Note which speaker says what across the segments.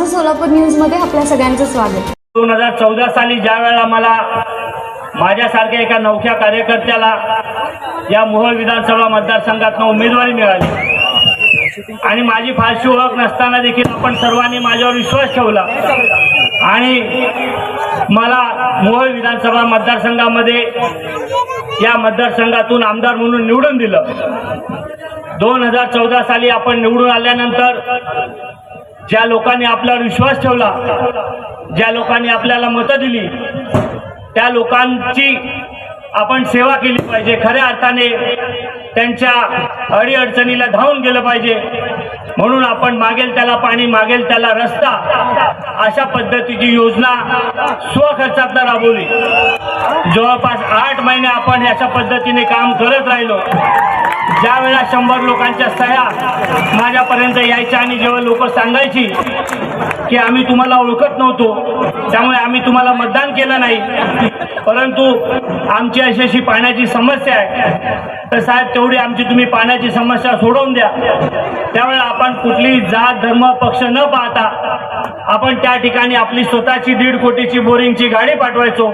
Speaker 1: माझं सोलापूर न्यूजमध्ये आपल्या सगळ्यांचं स्वागत।
Speaker 2: 2014 साली ज्या वेळेला मला माझ्यासारख्या एका नवख्या कार्यकर्त्याला या मोहोळ विधानसभा मतदारसंघातून उमेदवारी मिळाली आणि माझी फारशी ओळख नसताना देखील आपण सर्वांनी माझ्यावर विश्वास ठेवला आणि मला मोहोळ विधानसभा मतदारसंघामध्ये या मतदारसंघातून आमदार म्हणून निवडून दिलं। 2014 साली आपण निवडून आल्यानंतर ज्या लोकांनी आपल्यावर विश्वास ठेवला, ज्या लोकांनी आपल्याला मतं दिली, त्या लोकांची आपण सेवा केली पाहिजे। खऱ्या अर्थाने त्यांच्या अडीअडचणीला धावून गेलं पाहिजे। म्हणून आपण मागेल त्याला पाणी, मागेल त्याला रस्ता अशा पद्धतीची योजना स्वखर्चातून राबवली। जवळपास 8 महिने आपण अशा पद्धतीने काम करत राहिलो। ज्या वेळेला 100 लोकांच्या सह्या माझ्यापर्यंत यायच्या आणि जेव्हा लोक सांगायची की आम्ही तुम्हाला ओळखत नव्हतो, त्यामुळे आम्ही तुम्हाला मतदान केलं नाही, परंतु आमची अशी पाण्याची समस्या आहे, तर साहेब तेवढी आमची तुम्ही पाण्याची समस्या सोडवून द्या। त्यावेळेला आपण कुठली जात धर्म पक्ष न पाहता आपण त्या ठिकाणी आपली स्वतःची 1.5 कोटीची बोरिंगची गाडी पाठवायचो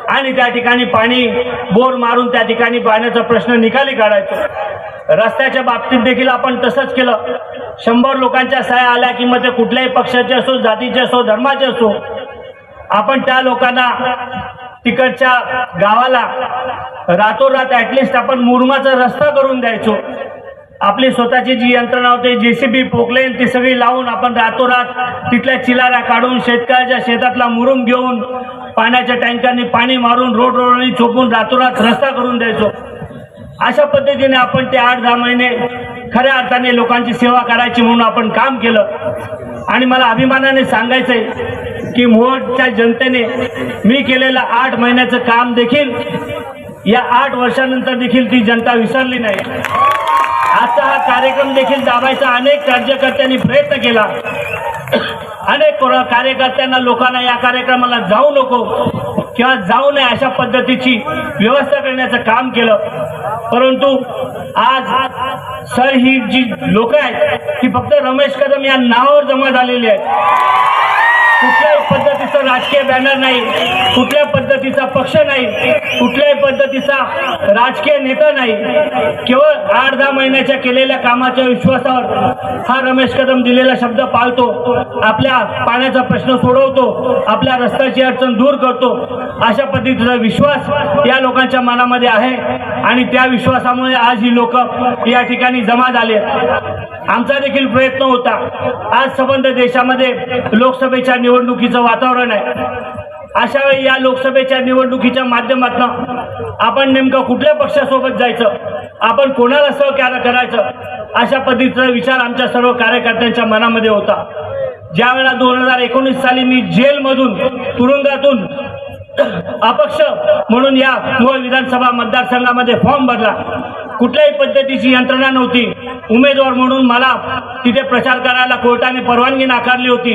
Speaker 2: आणि त्या ठिकाणी पाणी बोर मारून त्या ठिकाणी पाण्याचा प्रश्न निकाली काढायचो। रस्त्याच्या बाबतीत देखील आपण तसंच केलं। 100 लोकांच्या सह्या आल्या की मग ते कुठल्याही पक्षाचे असो, जातीचे असो, धर्माचे असो, आपण त्या लोकांना तिकडच्या गावाला रातोरात ॲटलिस्ट आपण मुरुमाचा रस्ता करून द्यायचो। आपली स्वतःची जी यंत्रणा होती, JCB पोकलेन, ती सगळी लावून आपण रातोरात तिथल्या चिलारा काढून शेतकऱ्याच्या शेतातला मुरुम घेऊन पाण्याच्या टँकरनी पाणी मारून रोडनी चोपून रातोरात रस्ता करून द्यायचो। अशा पद्धतीने आपण ते 8-10 महिने खऱ्या अर्थाने लोकांची सेवा करायची म्हणून आपण काम केलं आणि मला अभिमानाने सांगायचंय की मोहोळच्या जनतेने मी केलेलं 8 महिन्याचं काम देखील या 8 वर्षानंतर देखील ती जनता विसरली नाही। आजचा हा कार्यक्रम देखील दाबायचा अनेक कार्यकर्त्यांनी प्रयत्न केला। अनेक कार्यकर्त्यांना लोकांना या कार्यक्रमाला जाऊ नको किंवा जाऊ नये अशा पद्धतीची व्यवस्था करण्याचं काम केलं, परंतु आज सर ही जी लोक आहेत ती फक्त रमेश कदम या नावावर जमा झालेली आहेत। कुठल्याही पद्धतीचं राजकीय बॅनर नाही, कुठल्या पद्धतीचा पक्ष नाही, कुठल्याही पद्धतीचा राजकीय नेता नाही। केवळ 8-10 महिन्याच्या केलेल्या कामाच्या विश्वासावर हा रमेश कदम दिलेला शब्द पाळतो, आपल्या पाण्याचा प्रश्न सोडवतो, आपल्या रस्त्याची अडचण दूर करतो, अशा पद्धतीचा विश्वास या लोकांच्या मनामध्ये आहे आणि त्या विश्वासामुळे आज ही लोक या ठिकाणी जमा झाले। आमचा देखील प्रयत्न होता। आज संबंध देशामध्ये लोकसभेच्या निवडणुकीचं वातावरण आहे। अशा वेळी या लोकसभेच्या निवडणुकीच्या माध्यमातून आपण नेमकं कुठल्या पक्षासोबत जायचं, आपण कोणाला सहकार्य करायचं, अशा पद्धतीचा विचार आमच्या सर्व कार्यकर्त्यांच्या मनामध्ये होता। ज्या वेळेला 2019 साली मी जेलमधून, तुरुंगातून अपक्ष म्हणून या मोहोळ विधानसभा मतदारसंघामध्ये फॉर्म भरला, कुठल्याही पद्धतीची यंत्रणा नव्हती। उमेदवार म्हणून मला तिथे प्रचार करायला कोर्टाने परवानगी नाकारली होती।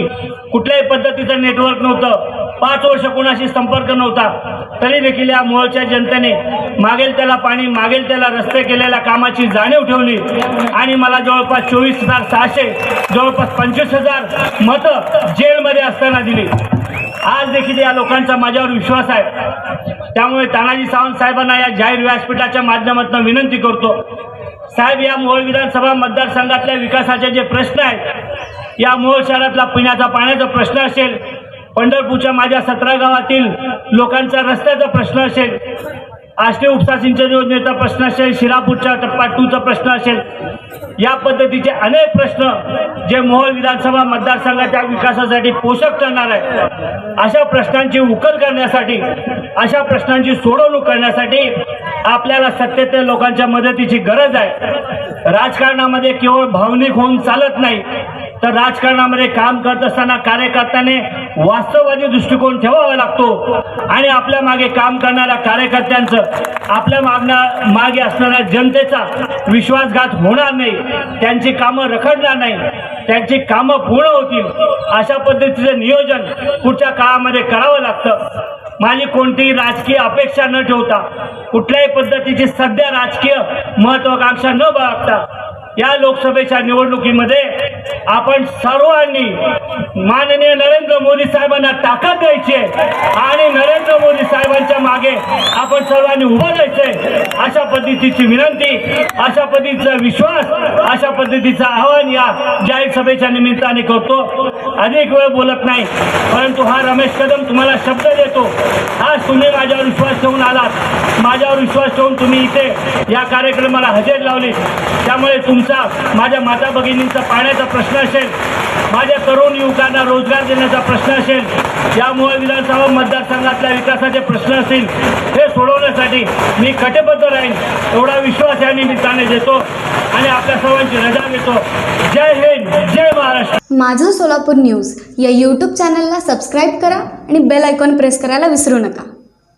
Speaker 2: कुठल्याही पद्धतीचं नेटवर्क नव्हतं, 5 वर्ष कोणाशी संपर्क नव्हता, तरी देखील या मोहोळच्या जनतेने मागेल त्याला पाणी, मागेल त्याला रस्ते केलेल्या कामाची जाणीव ठेवली आणि मला जवळपास 24,600 जवळपास 25,000 मतं जेलमध्ये असताना दिली। आज देखील या लोकांचा माझ्यावर विश्वास आहे। त्यामुळे तानाजी सावंत साहेबांना या जाहीर व्यासपीठाच्या माध्यमातून विनंती करतो, साहेब या मोहोळ विधानसभा मतदारसंघातल्या विकासाचे जे प्रश्न आहेत, या मोहोळ शहरातला पिण्याचा पाण्याचा प्रश्न असेल, पंढरपूरच्या माझ्या 17 गावातील लोकांचा रस्त्याचा प्रश्न असेल, आष्टी उपसा सिंचन योजनेचा प्रश्न असेल, शिरापूरच्या टप्पा 2चा प्रश्न असेल, या पद्धतीचे अनेक प्रश्न जे मोहोळ विधानसभा मतदारसंघाच्या विकासासाठी पोषक ठरणार आहे, अशा प्रश्नांची उकल करण्यासाठी, अशा प्रश्नांची सोडवणूक करण्यासाठी आपल्याला सत्तेतील लोकांच्या मदतीची गरज आहे। राजकारणामध्ये केवळ भावनिक होऊन चालत नाही, तर राजकारणामध्ये काम करत असताना कार्यकर्त्याने वास्तववादी दृष्टिकोन ठेवावा लागतो आणि आपल्या मागे काम करणाऱ्या कार्यकर्त्यांचं, आपल्या मागे असणाऱ्या जनतेचा विश्वासघात होणार नाही, त्यांची कामं रखडणार नाही, त्यांची कामं पूर्ण होतील, अशा पद्धतीचं नियोजन पुढच्या काळामध्ये करावं लागतं। माझी कोणतीही राजकीय अपेक्षा न ठेवता, कुठल्याही पद्धतीची सध्या राजकीय महत्त्वाकांक्षा न बाळगता या लोकसभेच्या निवडणुकीमध्ये आपण सर्वांनी माननीय नरेंद्र मोदी साहेबांना ताकद द्यायची आहे आणि नरेंद्र मोदी साहेबांच्या मागे आपण सर्वांनी उभं राहायचंय. अशा पद्धतीची विनंती, अशा पद्धतीचा विश्वास, अशा पद्धतीचं आवाहन या जाहीर सभेच्या निमित्ताने करतो. अधिक वेळ बोलत नाही, परंतु हा रमेश कदम तुम्हाला शब्द देतो. आज तुम्ही माझ्यावर विश्वास ठेवून आलात, माझ्यावर विश्वास ठेवून तुम्ही इथे या कार्यक्रमाला हजेरी लावली. त्यामुळे तुमचा, माझ्या माता भगिनींचा पाण्याचा प्रश्न असेल, माझ्या तरुण युवकांना रोजगार देण्याचा प्रश्न असेल, यामुळे विधानसभा मतदारसंघातल्या विकासाचे प्रश्न असतील, हे सोडवण्यासाठी मी कटिबद्ध राहीन एवढा विश्वास या निमित्ताने देतो आणि आपल्या सर्वांची रजा घेतो. जय हिंद, जय महाराष्ट्र.
Speaker 1: माझं सोलापूर न्यूज या यूट्यूब चॅनलला सबस्क्राईब करा आणि बेल आयकॉन प्रेस करायला विसरू नका.